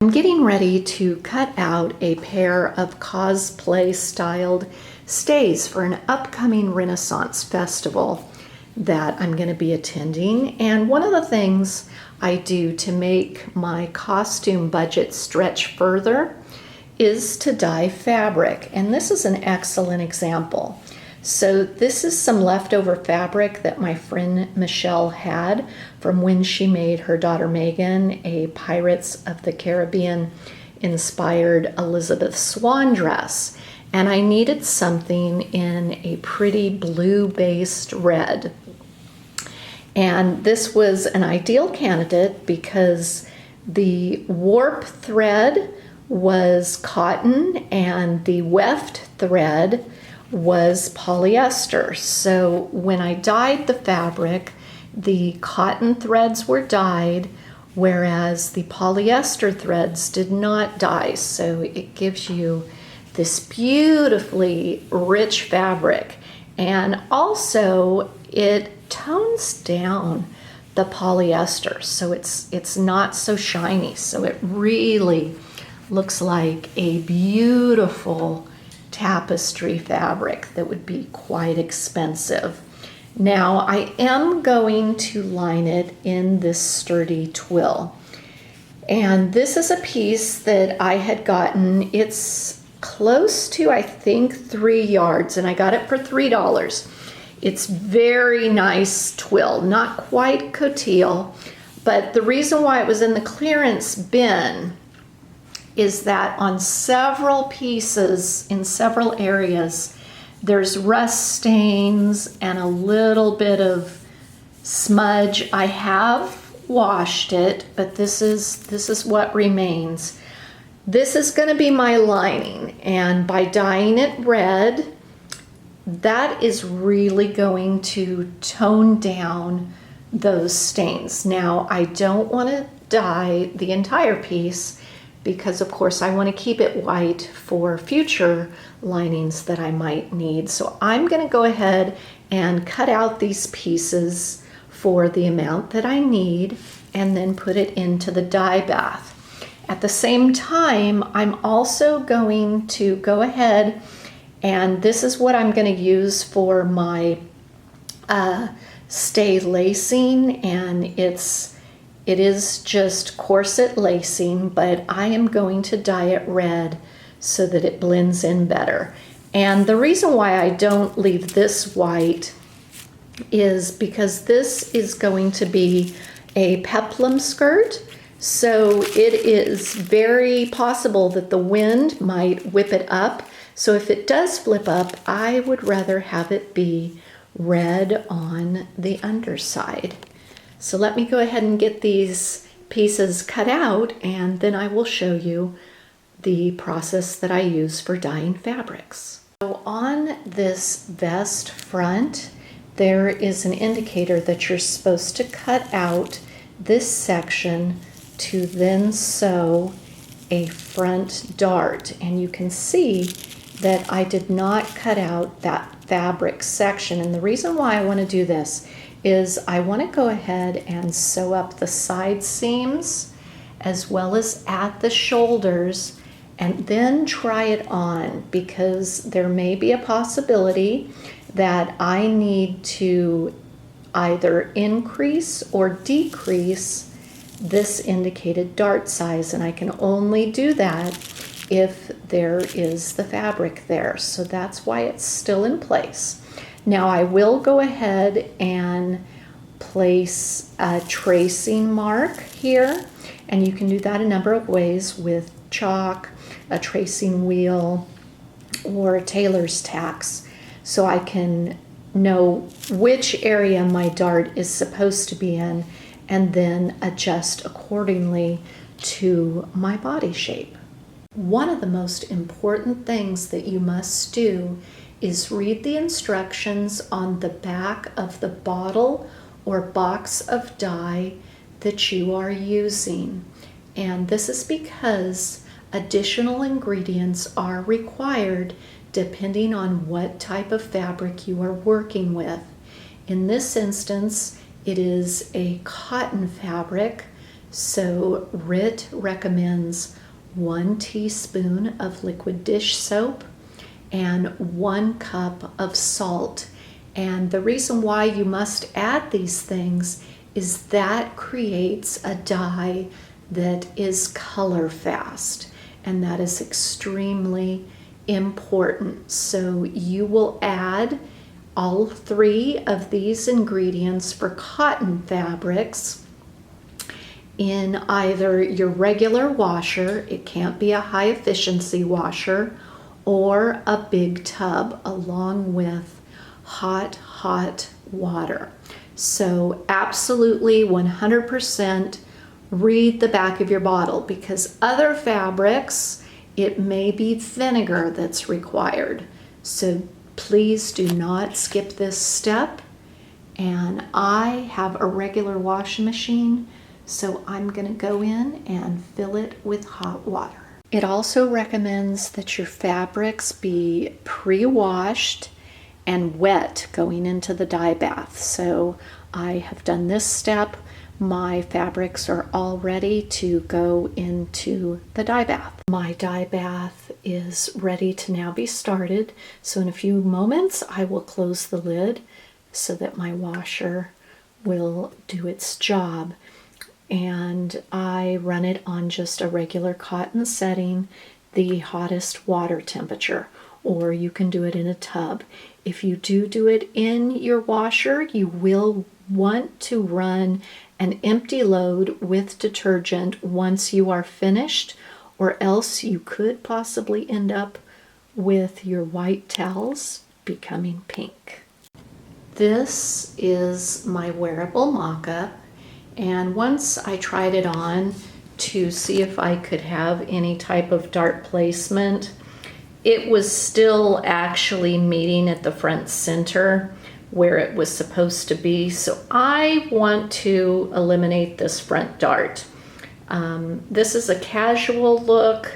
I'm getting ready to cut out a pair of cosplay styled stays for an upcoming Renaissance Festival that I'm going to be attending. And one of the things I do to make my costume budget stretch further is to dye fabric. And this is an excellent example. So this is some leftover fabric that my friend Michelle had from when she made her daughter Megan a Pirates of the Caribbean inspired Elizabeth Swan dress. And I needed something in a pretty blue-based red. And this was an ideal candidate because the warp thread was cotton and the weft thread was polyester. So when I dyed the fabric, the cotton threads were dyed, whereas the polyester threads did not dye. So it gives you this beautifully rich fabric, and also it tones down the polyester, so it's not so shiny. So it really looks like a beautiful tapestry fabric that would be quite expensive. Now I am going to line it in this sturdy twill, and this is a piece that I had gotten. It's close to, I think, 3 yards, and I got it for $3. It's very nice twill, not quite cotillion, but the reason why it was in the clearance bin is that on several pieces in several areas there's rust stains and a little bit of smudge. I have washed it, but this is what remains. This is going to be my lining, and by dyeing it red, that is really going to tone down those stains. Now I don't want to dye the entire piece because of course I want to keep it white for future linings that I might need. So I'm going to go ahead and cut out these pieces for the amount that I need and then put it into the dye bath. At the same time, I'm also going to go ahead, and this is what I'm going to use for my stay lacing, and it is just corset lacing, but I am going to dye it red so that it blends in better. And the reason why I don't leave this white is because this is going to be a peplum skirt, so it is very possible that the wind might whip it up. So if it does flip up, I would rather have it be red on the underside. So let me go ahead and get these pieces cut out, and then I will show you the process that I use for dyeing fabrics. So on this vest front, there is an indicator that you're supposed to cut out this section to then sew a front dart. And you can see that I did not cut out that fabric section. And the reason why I want to do this is I want to go ahead and sew up the side seams as well as at the shoulders, and then try it on, because there may be a possibility that I need to either increase or decrease this indicated dart size, and I can only do that if there is the fabric there. So that's why it's still in place. Now I will go ahead and place a tracing mark here, and you can do that a number of ways with chalk, a tracing wheel, or tailor's tacks, so I can know which area my dart is supposed to be in and then adjust accordingly to my body shape. One of the most important things that you must do is read the instructions on the back of the bottle or box of dye that you are using. And this is because additional ingredients are required depending on what type of fabric you are working with. In this instance, it is a cotton fabric, So RIT recommends 1 teaspoon of liquid dish soap and 1 cup of salt. And the reason why you must add these things is that creates a dye that is color fast, and that is extremely important. So you will add all 3 of these ingredients for cotton fabrics in either your regular washer, it can't be a high efficiency washer, or a big tub along with hot water. So absolutely 100% read the back of your bottle, because other fabrics, it may be vinegar that's required. So please do not skip this step. And I have a regular washing machine, so I'm going to go in and fill it with hot water. It also recommends that your fabrics be pre-washed and wet going into the dye bath. So I have done this step. My fabrics are all ready to go into the dye bath. My dye bath is ready to now be started. So in a few moments, I will close the lid so that my washer will do its job. And I run it on just a regular cotton setting, the hottest water temperature, or you can do it in a tub. If you do it in your washer, you will want to run an empty load with detergent once you are finished, or else you could possibly end up with your white towels becoming pink. This is my wearable mock-up, and once I tried it on to see if I could have any type of dart placement, it was still actually meeting at the front center where it was supposed to be. So I want to eliminate this front dart. This is a casual look,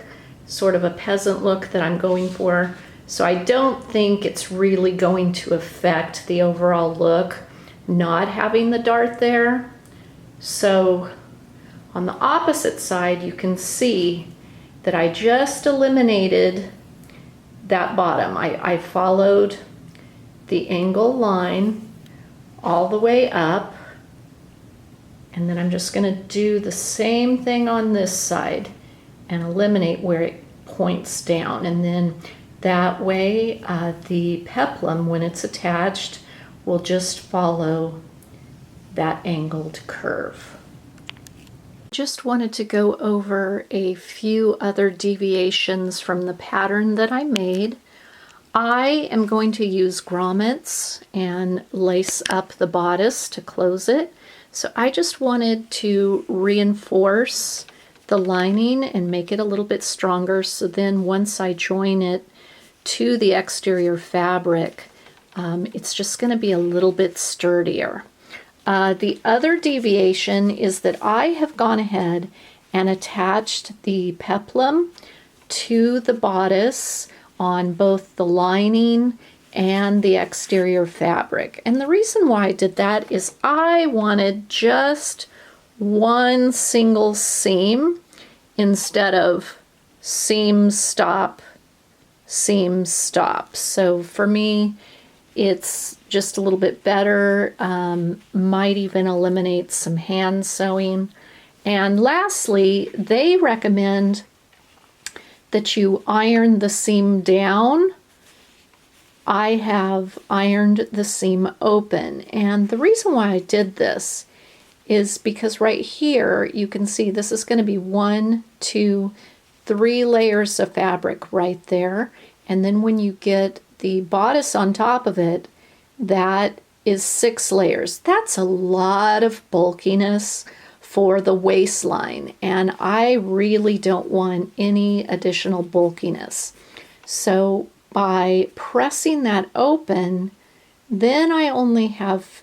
sort of a peasant look that I'm going for. So I don't think it's really going to affect the overall look, not having the dart there. So on the opposite side, you can see that I just eliminated that bottom. I followed the angle line all the way up, and then I'm just going to do the same thing on this side and eliminate where it points down, and then that way the peplum, when it's attached, will just follow that angled curve. Just wanted to go over a few other deviations from the pattern that I made. I am going to use grommets and lace up the bodice to close it. So I just wanted to reinforce the lining and make it a little bit stronger, so then once I join it to the exterior fabric, it's just going to be a little bit sturdier. The other deviation is that I have gone ahead and attached the peplum to the bodice on both the lining and the exterior fabric. And the reason why I did that is I wanted just one single seam instead of seam, stop, seam, stop. So for me, it's just a little bit better, might even eliminate some hand sewing. And lastly, they recommend that you iron the seam down. I have ironed the seam open, and the reason why I did this is because right here you can see this is going to be 1, 2, 3 layers of fabric right there, and then when you get the bodice on top of it, that is 6 layers. That's a lot of bulkiness for the waistline, and I really don't want any additional bulkiness. So by pressing that open, then I only have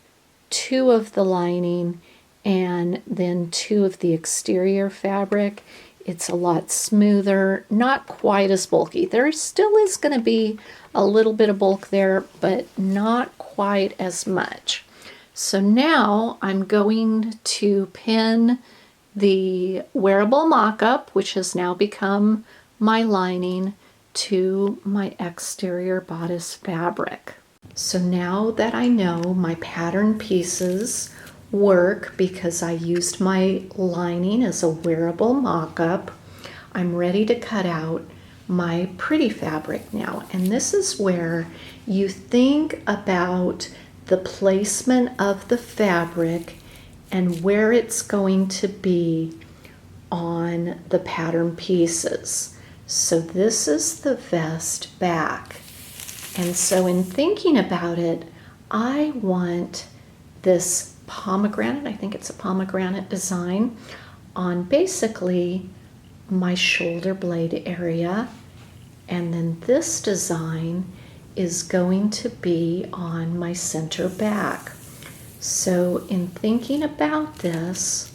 2 of the lining and then 2 of the exterior fabric. It's a lot smoother, not quite as bulky. There still is going to be a little bit of bulk there, but not quite as much. So now I'm going to pin the wearable mock-up, which has now become my lining, to my exterior bodice fabric. So now that I know my pattern pieces work because I used my lining as a wearable mock-up, I'm ready to cut out my pretty fabric now. And this is where you think about the placement of the fabric and where it's going to be on the pattern pieces. So this is the vest back. And so in thinking about it, I want this pomegranate, I think it's a pomegranate design, on basically my shoulder blade area. And then this design is going to be on my center back. So in thinking about this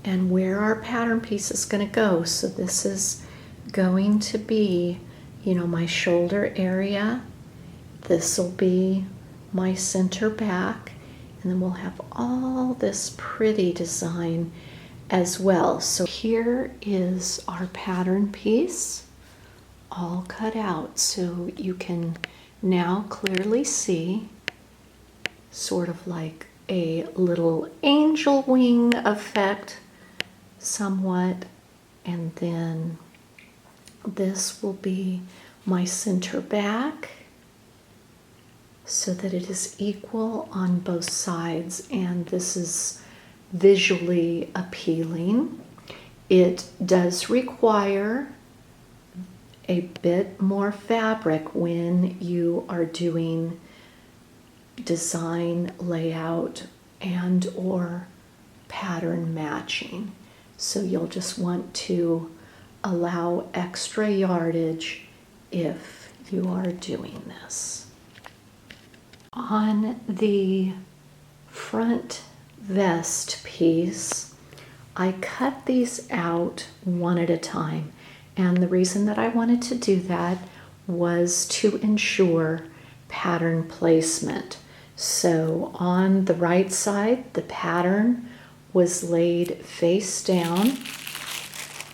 and where our pattern piece is going to go, so this is going to be, you know, my shoulder area. This will be my center back, and then we'll have all this pretty design as well. So here is our pattern piece all cut out, so you can now clearly see sort of like a little angel wing effect somewhat, and then this will be my center back so that it is equal on both sides, and this is visually appealing. It does require a bit more fabric when you are doing design layout and or pattern matching. So you'll just want to allow extra yardage if you are doing this. On the front vest piece, I cut these out one at a time. And the reason that I wanted to do that was to ensure pattern placement. So on the right side, the pattern was laid face down.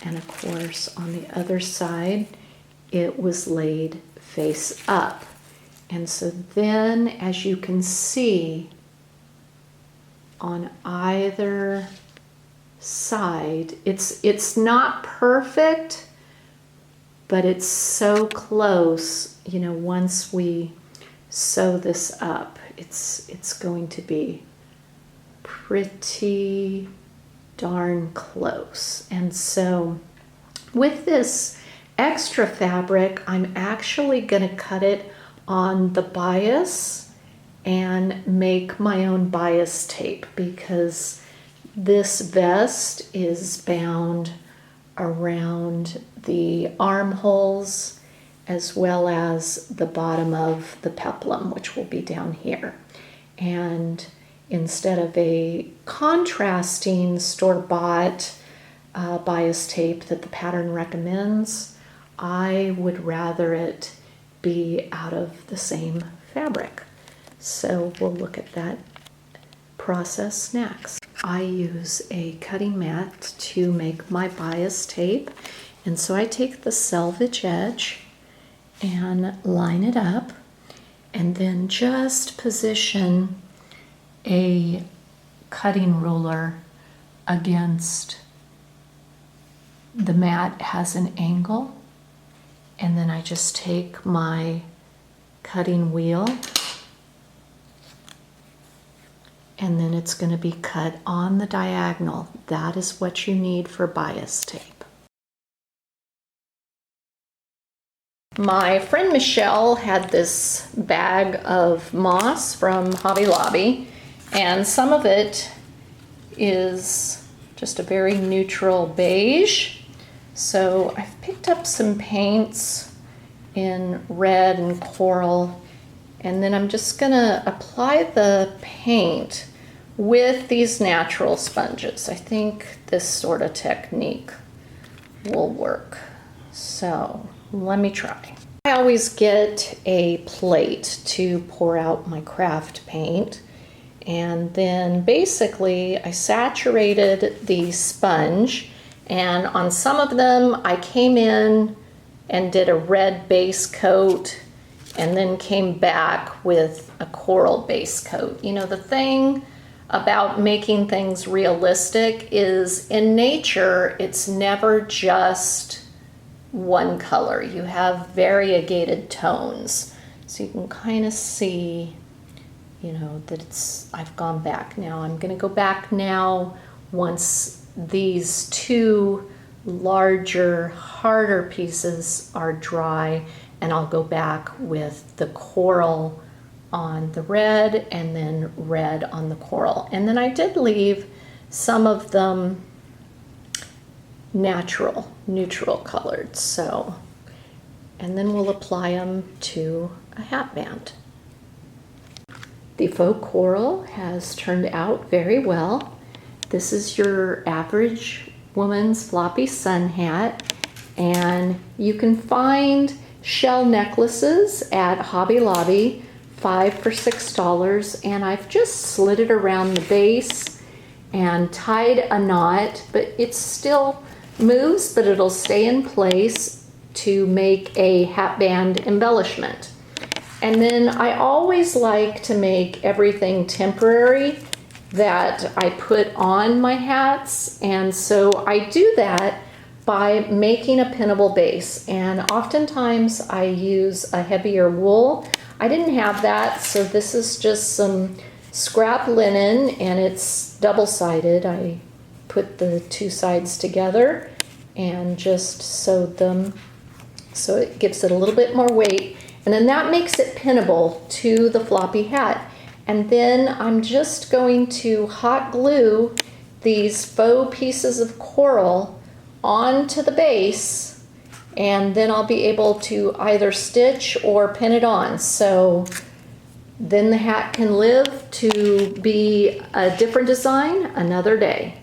And of course, on the other side, it was laid face up. And so then, as you can see, on either side, it's not perfect, but it's so close. You know, once we sew this up, it's going to be pretty darn close. And so with this extra fabric, I'm actually going to cut it on the bias and make my own bias tape, because this vest is bound around the armholes as well as the bottom of the peplum, which will be down here. And instead of a contrasting store-bought bias tape that the pattern recommends, I would rather it be out of the same fabric. So we'll look at that process next. I use a cutting mat to make my bias tape, and so I take the selvage edge and line it up, and then just position a cutting ruler against the mat. Has an angle, and then I just take my cutting wheel, and then it's going to be cut on the diagonal. That is what you need for bias tape. My friend Michelle had this bag of moss from Hobby Lobby, and some of it is just a very neutral beige. So I've picked up some paints in red and coral, and then I'm just gonna apply the paint with these natural sponges. I think this sort of technique will work. So let me try. I always get a plate to pour out my craft paint, And then basically I saturated the sponge, and on some of them I came in and did a red base coat and then came back with a coral base coat. You know, the thing about making things realistic is in nature, it's never just one color. You have variegated tones. So you can kind of see, you know, that I've gone back now. I'm going to go back now once these two larger, harder pieces are dry, and I'll go back with the coral on the red and then red on the coral. And then I did leave some of them neutral colored. So, and then we'll apply them to a hat band. The faux coral has turned out very well. This is your average woman's floppy sun hat, and you can find shell necklaces at Hobby Lobby, 5 for $6, and I've just slid it around the base and tied a knot, but it still moves, but it'll stay in place to make a hat band embellishment. And then I always like to make everything temporary that I put on my hats, and so I do that by making a pinnable base, and oftentimes I use a heavier wool. I didn't have that, so this is just some scrap linen, and it's double-sided. I put the two sides together and just sewed them so it gives it a little bit more weight, and then that makes it pinnable to the floppy hat. And then I'm just going to hot glue these faux pieces of coral onto the base, and then I'll be able to either stitch or pin it on. So then the hat can live to be a different design another day.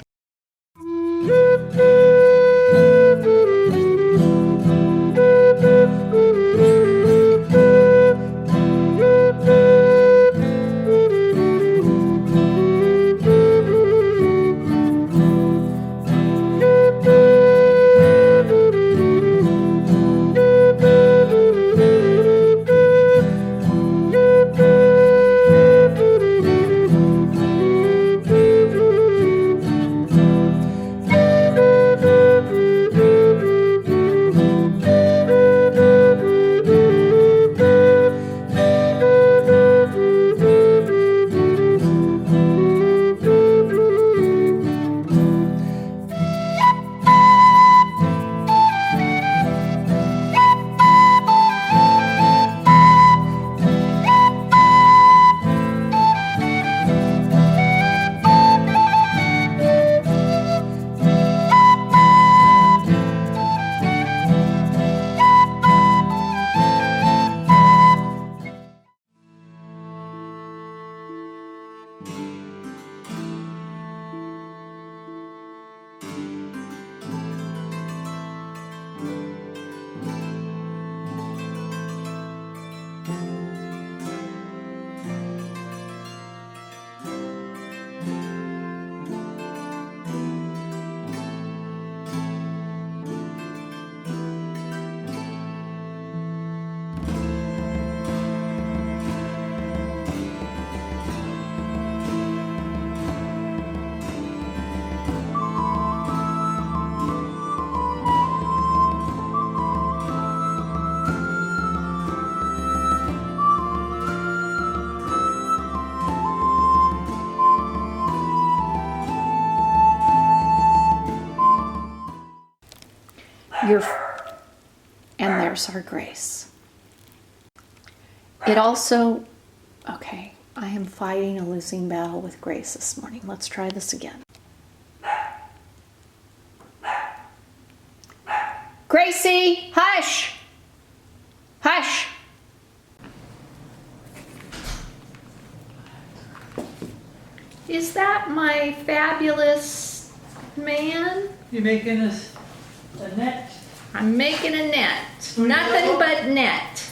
And there's our Grace. It also, okay, I am fighting a losing battle with Grace this morning. Let's try this again. Gracie, hush! Hush! Is that my fabulous man? You making us a net? I'm making a net. Nothing but net.